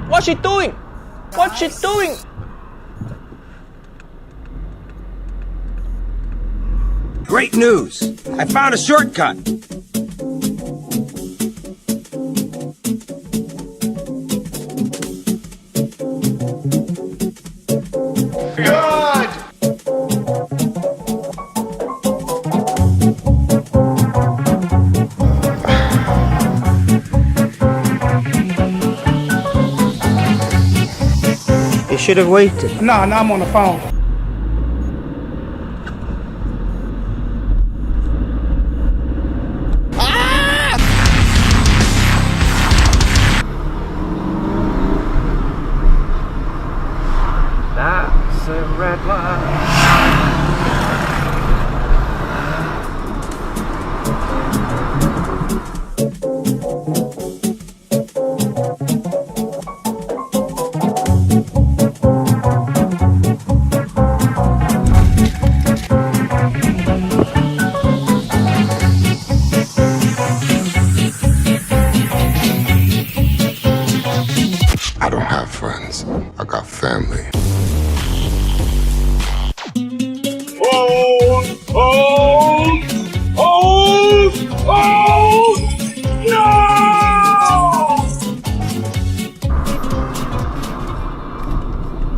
What's she doing? What's she doing? Great news! I found a shortcut! Good! You should have waited. No, I'm on the phone. That's a red line. I don't have friends. I got family.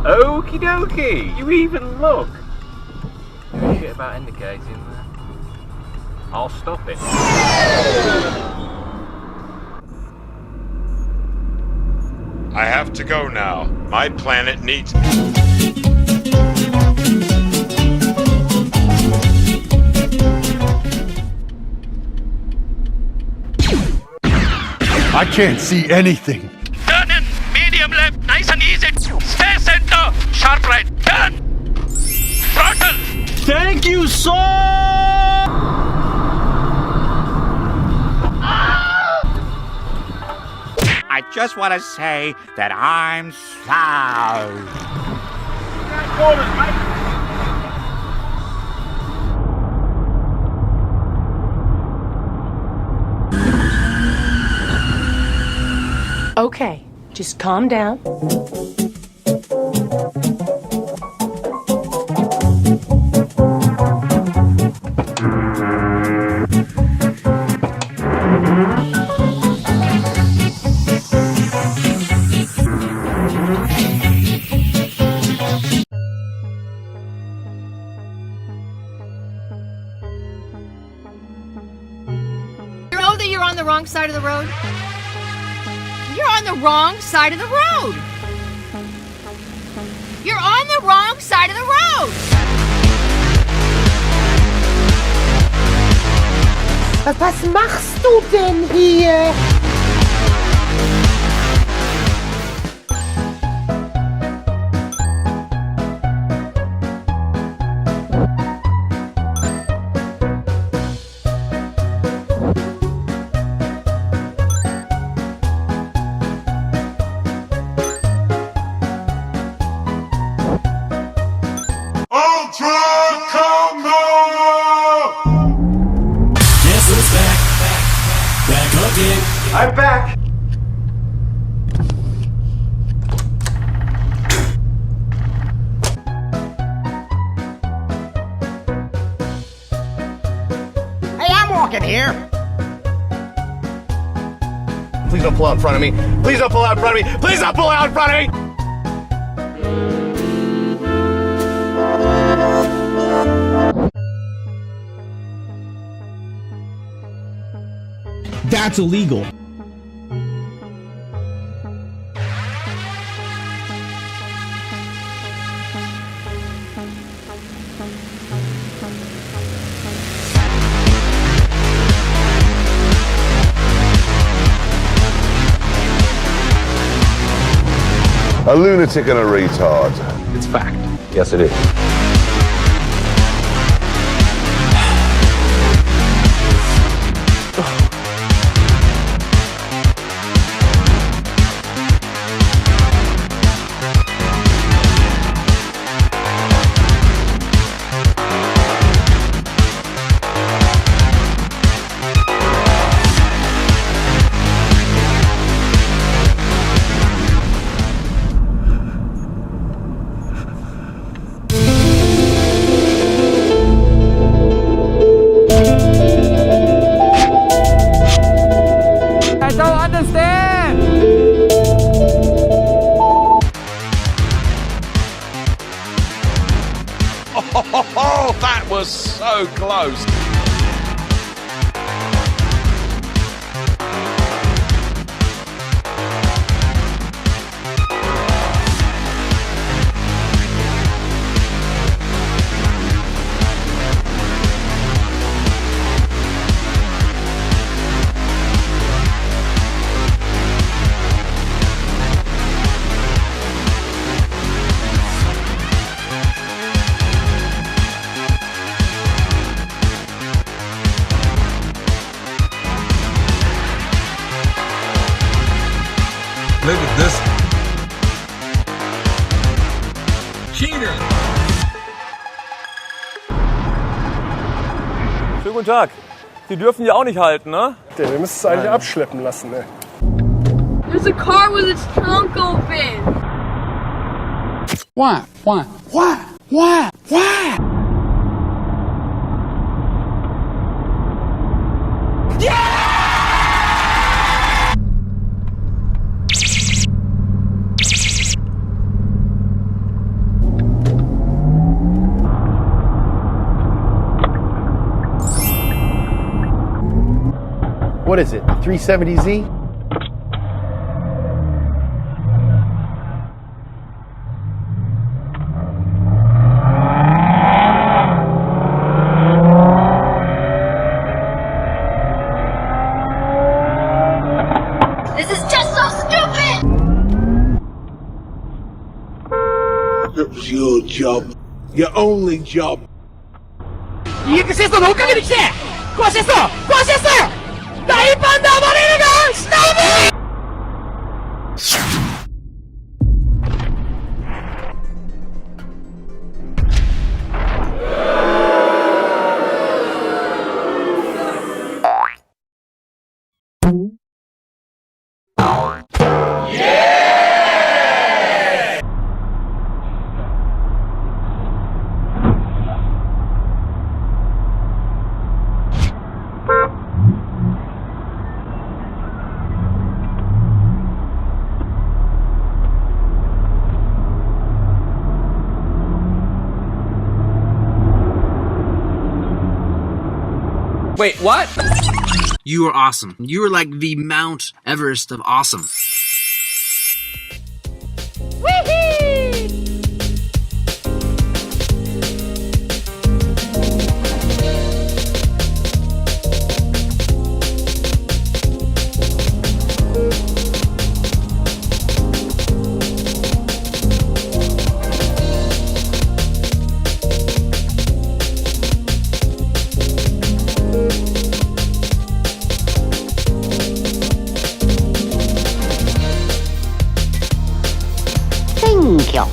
Okie dokie, you even look. No shit about indicating there. I'll stop it. I have to go now. My planet needs me. I can't see anything. Turn in, medium left, nice and easy. Stay center, sharp right, turn. Throttle. Thank you, sir! I just want to say that I'm sorry. Okay, just calm down. You know that you're on the wrong side of the road? You're on the wrong side of the road! You're on the wrong side of the road! Was machst du denn hier? I'm back. Hey, I'm walking here. Please don't pull out in front of me. Please don't pull out in front of me. Please don't pull out in front of me. That's illegal. A lunatic and a retard. It's fact. Yes, it is. That was so close. Look at this. Cheater. Schönen guten Tag. Die dürfen ja auch nicht halten, ne? Wir müssen es eigentlich abschleppen lassen, ne? There's a car with its trunk open. Why? What is it, 370Z? This is just so stupid! It was your job. Your only job. Wait, what? You are awesome. You are like the Mount Everest of awesome. InKo.